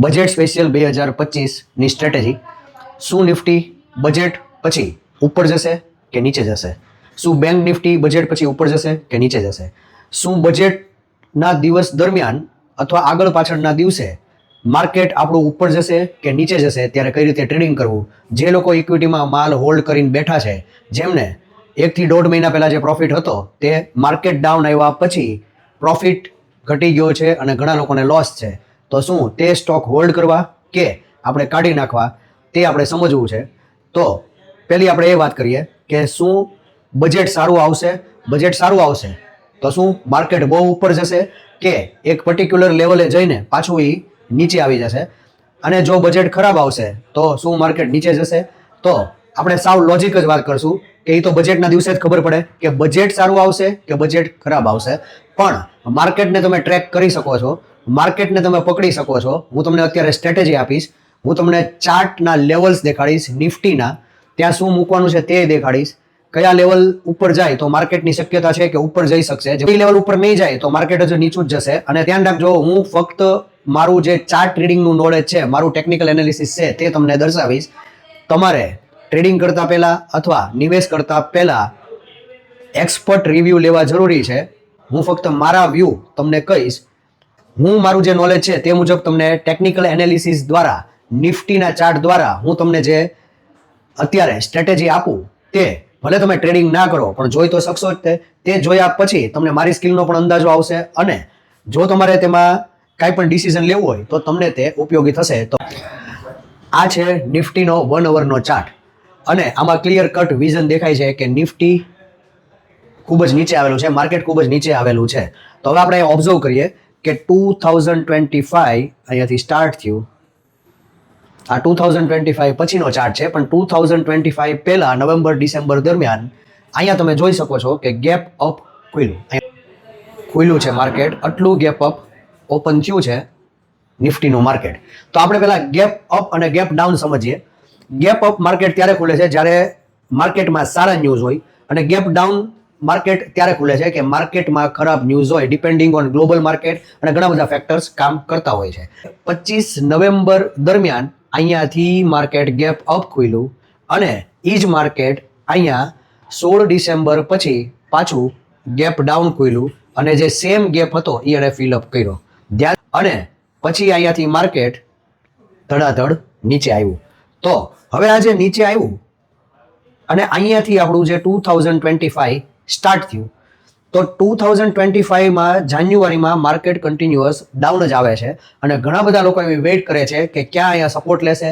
Budget special 2025ની strategy. શું Nifty budget પછી ઉપર જશે કે નીચે જશે? શું બેંક નિફ્ટી બજેટ પછી ઉપર જશે કે નીચે જશે? શું બજેટના દિવસ દરમિયાન અથવા આગળ પાછળના દિવસે માર્કેટ આપણું ઉપર જશે કે નીચે જશે, ત્યારે કઈ રીતે ટ્રેડિંગ કરવું? જે લોકો ઇક્વિટીમાં માલ હોલ્ડ કરીને બેઠા છે, જેમને 1 થી 1.5 મહિના પહેલા જે પ્રોફિટ હતો તે માર્કેટ ડાઉન આવ્યા પછી પ્રોફિટ ઘટી ગયો છે અને ઘણા લોકોને લોસ છે, તો શું તે સ્ટોક હોલ્ડ કરવા કે આપણે કાઢી નાખવા, તે આપણે સમજવું છે. તો પહેલી આપણે એ વાત કરીએ કે શું બજેટ સારું આવશે? બજેટ સારું આવશે તો શું માર્કેટ બહુ ઉપર જશે કે એક પર્ટિક્યુલર લેવલે જઈને પાછું એ નીચે આવી જશે? અને જો બજેટ ખરાબ આવશે તો શું માર્કેટ નીચે જશે? તો આપણે સાવ લોજિક જ વાત કરશું કે એ તો બજેટના દિવસે જ ખબર પડે કે બજેટ સારું આવશે કે બજેટ ખરાબ આવશે. પણ માર્કેટને તમે ટ્રેક કરી શકો છો, માર્કેટને તમે પકડી શકો છો. હું તમને અત્યારે સ્ટ્રેટેજી આપીશ, હું તમને ચાર્ટના લેવલ્સ દેખાડીશ, નિફ્ટીના ત્યાં શું મૂકવાનું છે તે દેખાડીશ. કયા લેવલ ઉપર જાય તો માર્કેટની શક્યતા છે કે ઉપર જઈ શકશે, જે લેવલ ઉપર નહીં જાય તો માર્કેટ હજુ નીચું જ જશે. અને ધ્યાન રાખજો, હું ફક્ત મારું જે ચાર્ટ ટ્રેડિંગનું નોલેજ છે, મારું ટેકનિકલ એનાલિસિસ છે તે તમને દર્શાવીશ. તમારે ટ્રેડિંગ કરતા પહેલા અથવા નિવેશ કરતા પહેલા એક્સપર્ટ રિવ્યુ લેવા જરૂરી છે. હું ફક્ત મારા વ્યૂ તમને કહીશ. હું મારું જે નોલેજ છે તે મુજબ તમને ટેકનિકલ એનાલિસિસ દ્વારા, નિફ્ટીના ચાર્ટ દ્વારા હું તમને જે અત્યારે સ્ટ્રેટેજી આપું તે ભલે તમે ટ્રેડિંગ ના કરો પણ જોઈ તો શકશો જ. તે જોયા પછી તમને મારી સ્કિલનો પણ અંદાજો આવશે અને જો તમારે તેમાં કાંઈ પણ ડિસિઝન લેવું હોય તો તમને તે ઉપયોગી થશે. તો આ છે નિફ્ટીનો 1 અવરનો ચાર્ટ અને આમાં ક્લિયર કટ વિઝન દેખાય છે કે નિફ્ટી ખૂબ જ નીચે આવેલું છે, માર્કેટ ખૂબ જ નીચે આવેલું છે. તો હવે આપણે ઓબ્ઝર્વ કરીએ કે 2025 અહીંયાથી સ્ટાર્ટ થયું. આ 2025 પછીનો ચાર્ટ છે, પણ 2025 પહેલા નવેમ્બર ડિસેમ્બર દરમિયાન અહીંયા તમે જોઈ શકો છો કે ગેપ અપ ખુલ્યું છે માર્કેટ. આટલું ગેપ અપ ઓપન થયું છે નિફ્ટીનું માર્કેટ. તો આપણે પહેલા ગેપ અપ અને ગેપ ડાઉન સમજીએ. ગેપ અપ માર્કેટ ત્યારે ખુલે છે જ્યારે માર્કેટમાં સારા ન્યૂઝ હોય, અને ગેપ ડાઉન માર્કેટ ત્યારે ખુલે છે કે માર્કેટમાં ખરાબ ન્યૂઝ હોય, ડિપેન્ડિંગ ઓન ગ્લોબલ માર્કેટ અને ઘણા બધા ફેક્ટર્સ કામ કરતા હોય છે. 25 નવેમ્બર દરમિયાન અહીંયાથી માર્કેટ ગેપ અપ ખુલ્યું અને એ જ માર્કેટ અહીંયા 16 ડિસેમ્બર પછી પાછું ગેપ ડાઉન ખુલ્યું અને જે સેમ ગેપ હતો એ એને ફિલઅપ કર્યો. અને પછી અહીંયાથી માર્કેટ ધડાધડ નીચે આવ્યું. તો હવે આ જે નીચે આવ્યું અને અહીંયાથી આપણું જે 2025 સ્ટાર્ટ થયું, તો 2025માં જાન્યુઆરીમાં માર્કેટ કન્ટિન્યુઅસ ડાઉન જ આવે છે અને ઘણા બધા લોકો એવી વેઇટ કરે છે કે ક્યાં અહીંયા સપોર્ટ લેશે,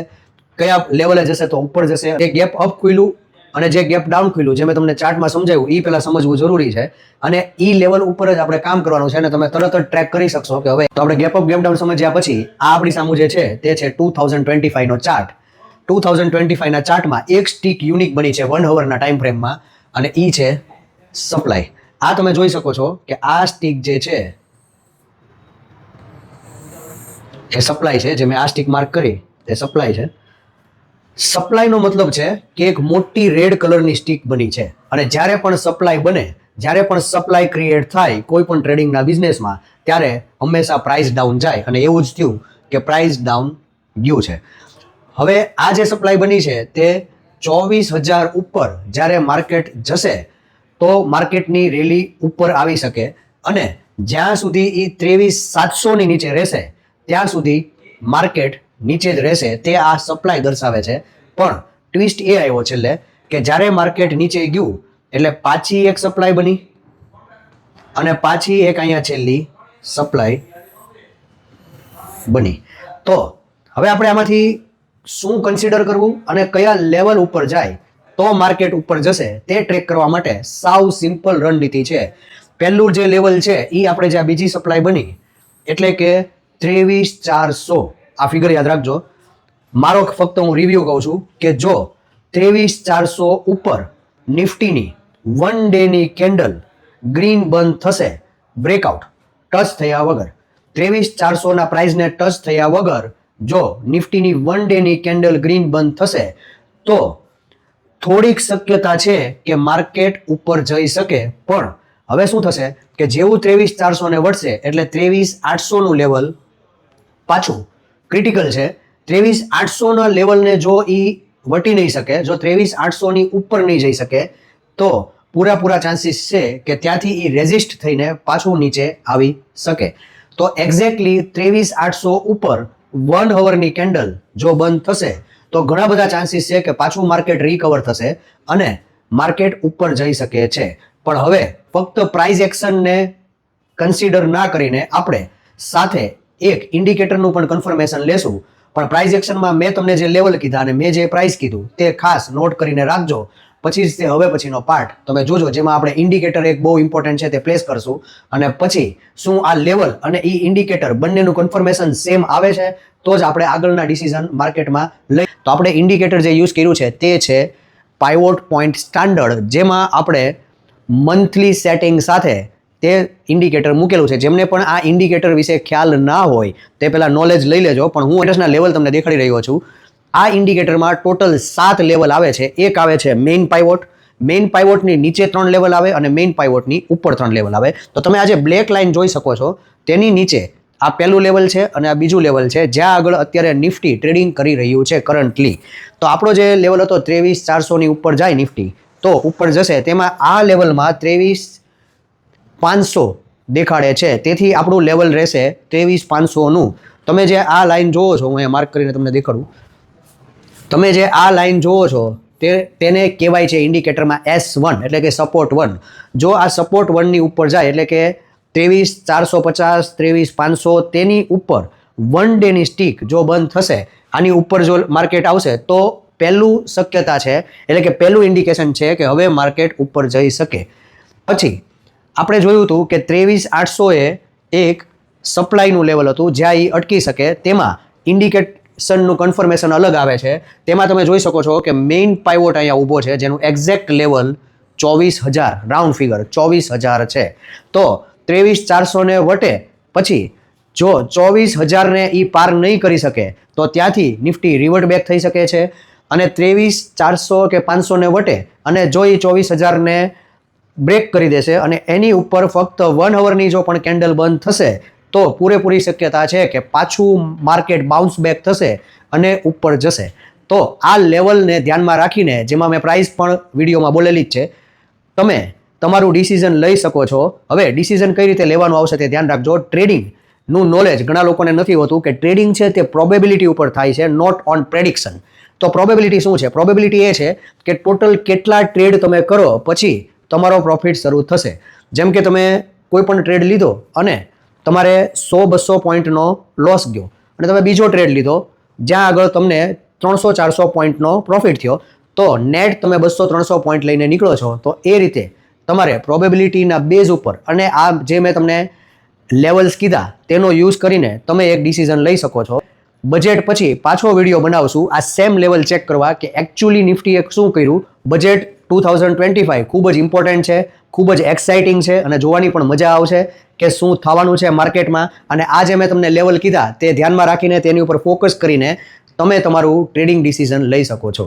કયા લેવલે જશે તો ઉપર જશે. એ ગેપ અપ ખુલ્યું અને જે ગેપ ડાઉન ખુલ્યું, જે મેં તમને ચાર્ટમાં સમજાવ્યું, એ પહેલા સમજવું જરૂરી છે. અને એ લેવલ ઉપર જ આપણે કામ કરવાનું છે અને તમે તરત જ ટ્રેક કરી શકશો કે હવે. તો આપણે ગેપ અપ ગેપ ડાઉન સમજ્યા પછી આ આપણી સામે જે છે તે છે 2025નો ચાર્ટ. 2025ના ચાર્ટમાં એક સ્ટીક યુનિક બની છે 1 અવરના ટાઈમ ફ્રેમમાં અને એ છે સપ્લાય. આ તમે જોઈ શકો છો કે આ સ્ટીક જે છે એ સપ્લાય છે, જે મેં આ સ્ટીક માર્ક કરી તે સપ્લાય છે. સપ્લાયનો મતલબ છે કે એક મોટી રેડ કલરની સ્ટીક બની છે અને જ્યારે પણ સપ્લાય બને, જ્યારે પણ સપ્લાય ક્રિએટ થાય કોઈ પણ ટ્રેડિંગના બિઝનેસમાં, ત્યારે હંમેશા પ્રાઇસ ડાઉન જાય અને એવું જ થયું કે પ્રાઇસ ડાઉન ગયું છે. હવે આ જે સપ્લાય બની છે તે 24,000 ઉપર જ્યારે માર્કેટ જશે તો માર્કેટની રેલી ઉપર આવી શકે અને જ્યાં સુધી એ 23,700ની નીચે રહેશે ત્યાં સુધી માર્કેટ નીચે જ રહેશે. તે આ સપ્લાય દર્શાવે છે. પણ ટ્વિસ્ટ એ આવ્યો છેલ્લે કે જ્યારે માર્કેટ નીચે ગયું એટલે પાછી એક સપ્લાય બની અને પાછી એક અહીંયા છેલ્લી સપ્લાય બની. તો હવે આપણે આમાંથી શું કન્સિડર કરવું અને કયા લેવલ ઉપર જાય તો માર્કેટ ઉપર જશે તે ટ્રેક કરવા માટે સાવ સિમ્પલ રણનીતિ છે. પહેલું જે લેવલ છે એ આપણે જે આ બીજી સપ્લાય બની એટલે કે 23,400, આ ફિગર યાદ રાખજો. મારો ફક્ત હું રિવ્યુ કહું છું કે જો 23,400 ઉપર નિફ્ટીની 1 ડેની કેન્ડલ ગ્રીન બંધ થશે, બ્રેકઆઉટ ટચ થયા વગર, 23,400ના પ્રાઇસને ટચ થયા વગર જો નિફ્ટીની 1 ડેની કેન્ડલ ગ્રીન બંધ થશે તો થોડીક શક્યતા છે કે માર્કેટ ઉપર જઈ શકે. પણ હવે શું થશે કે જેવું 23,400ને વળશે એટલે 23,800નું લેવલ પાછું ક્રિટિકલ છે. 23,800ના લેવલને જો એ વટી નહીં શકે, જો 23,800ની ઉપર નહીં જઈ શકે, તો પૂરા ચાન્સીસ છે કે ત્યાંથી એ રેઝિસ્ટ થઈને પાછું નીચે આવી શકે. તો એક્ઝેક્ટલી 23,800 ઉપર 1 અવરની કેન્ડલ જો બંધ થશે તો ઘણા બધા ચાન્સીસ છે કે પાછું માર્કેટ રિકવર થશે અને માર્કેટ ઉપર જઈ શકે છે. પણ હવે ફક્ત પ્રાઇસ એક્શનને કન્સિડર ના કરીને આપણે સાથે એક ઇન્ડિકેટરનું પણ કન્ફર્મેશન લેશું. પણ પ્રાઇસ એક્શનમાં મેં તમને જે લેવલ કીધા અને મેં જે પ્રાઇસ કીધું તે ખાસ નોટ કરીને રાખજો. પછી જ તે હવે પછીનો પાર્ટ તમે જોજો, જેમાં આપણે ઇન્ડિકેટર એક બહુ ઇમ્પોર્ટન્ટ છે તે પ્લેસ કરશું અને પછી શું આ લેવલ અને એ ઇન્ડિકેટર બંનેનું કન્ફર્મેશન સેમ આવે છે તો જ આપણે આગળના ડિસિઝન માર્કેટમાં લઈ. તો આપણે ઇન્ડિકેટર જે યુઝ કર્યું છે તે છે પાઇવોટ પોઈન્ટ સ્ટાન્ડર્ડ, જેમાં આપણે મંથલી સેટિંગ સાથે તે ઇન્ડિકેટર મૂકેલું છે. જેમને પણ આ ઇન્ડિકેટર વિશે ખ્યાલ ના હોય તે પહેલાં નોલેજ લઈ લેજો, પણ હું ઇન્ટરેસ્ટના લેવલ તમને દેખાડી રહ્યો છું. આ ઇન્ડિકેટરમાં ટોટલ 7 લેવલ આવે છે. એક આવે છે મેઇન પાઇવોટ, મેઇન પાઇવોટની નીચે 3 લેવલ આવે અને મેઇન પાઇવોટની ઉપર 3 લેવલ આવે. તો તમે આ જે બ્લેક લાઇન જોઈ શકો છો તેની નીચે આ પહેલું લેવલ છે અને આ બીજું લેવલ છે, જ્યાં આગળ અત્યારે નિફ્ટી ટ્રેડિંગ કરી રહ્યું છે કરન્ટલી. તો આપણો જે લેવલ હતો 23,400ની ઉપર જાય નિફ્ટી તો ઉપર જશે, તેમાં આ લેવલમાં 23,500 દેખાડે છે. તેથી આપણું લેવલ રહેશે 23,500નું. તમે જે આ લાઇન જોવો છો, હું અહીંયા માર્ક કરીને તમને દેખાડું, તમે જે આ લાઇન જોવો છો તેને કહેવાય છે ઇન્ડિકેટરમાં S1 એટલે કે સપોર્ટ 1. જો આ સપોર્ટ 1ની ઉપર જાય એટલે કે 23,450 23,500 તેની ઉપર 1 ડેની સ્ટીક જો બંધ થશે, આની ઉપર જો માર્કેટ આવશે તો પહેલું શક્યતા છે એટલે કે પહેલું ઇન્ડિકેશન છે કે હવે માર્કેટ ઉપર જઈ શકે. પછી આપણે જોયું હતું કે 23,800 એ એક સપ્લાયનું લેવલ હતું જ્યાં એ અટકી શકે, તેમાં ઇન્ડિકેશનનું કન્ફર્મેશન અલગ આવે છે. તેમાં તમે જોઈ શકો છો કે મેઇન પાઇવોટ અહીંયા ઊભો છે જેનું એક્ઝેક્ટ લેવલ 24,000 રાઉન્ડ ફિગર 24,000 છે. તો 23,400ને વટે પછી જો 24,000ને એ પાર નહીં કરી શકે તો ત્યાંથી નિફ્ટી રિવર્ટ બેક થઈ શકે છે. અને 23,400 કે 500ને વટે અને જો એ 24,000ને બ્રેક કરી દેશે અને એની ઉપર ફક્ત 1 અવરની જો પણ કેન્ડલ બંધ થશે તો પૂરેપૂરી શક્યતા છે કે પાછું માર્કેટ બાઉન્સ બેક થશે અને ઉપર જશે. તો આ લેવલને ધ્યાનમાં રાખીને, જેમાં મેં પ્રાઇસ પણ વિડીયોમાં બોલેલી જ છે, તમે તમારું ડિસિઝન લઈ શકો છો. હવે ડિસિઝન કઈ રીતે લેવાનું આવશે તે ધ્યાન રાખજો. ટ્રેડિંગનું નોલેજ ઘણા લોકોને નથી હોતું કે ટ્રેડિંગ છે તે પ્રોબેબિલિટી ઉપર થાય છે, નોટ ઓન પ્રેડિક્શન. તો પ્રોબેબિલિટી શું છે? પ્રોબેબિલિટી એ છે કે ટોટલ કેટલા ટ્રેડ તમે કરો પછી તમારો પ્રોફિટ શરૂ થશે. જેમ કે તમે કોઈ પણ ટ્રેડ લીધો અને તમારે 100-200 પોઈન્ટનો લોસ ગયો અને તમે બીજો ટ્રેડ લીધો જ્યાં આગળ તમને 300-400 પોઈન્ટનો પ્રોફિટ થયો, તો નેટ તમે 200-300 પોઈન્ટ લઈને નીકળો છો. તો એ રીતે તમારે પ્રોબેબિલિટીના બેઝ ઉપર અને આ જે મેં તમને લેવલ્સ કીધા તેનો યુઝ કરીને તમે એક ડિસિઝન લઈ શકો છો. બજેટ પછી પાછો વિડીયો બનાવશું આ સેમ લેવલ ચેક કરવા કે એકચ્યુઅલી નિફ્ટીએ શું કર્યું. બજેટ 2025 ખૂબ જ ઇમ્પોર્ટન્ટ છે, ખૂબ જ એક્સાઇટિંગ છે અને જોવાની પણ મજા આવશે કે શું થવાનું છે માર્કેટમાં. અને આ જે મેં તમને લેવલ કીધા તે ધ્યાનમાં રાખીને તેની ઉપર ફોકસ કરીને તમે તમારું ટ્રેડિંગ ડિસિઝન લઈ શકો છો.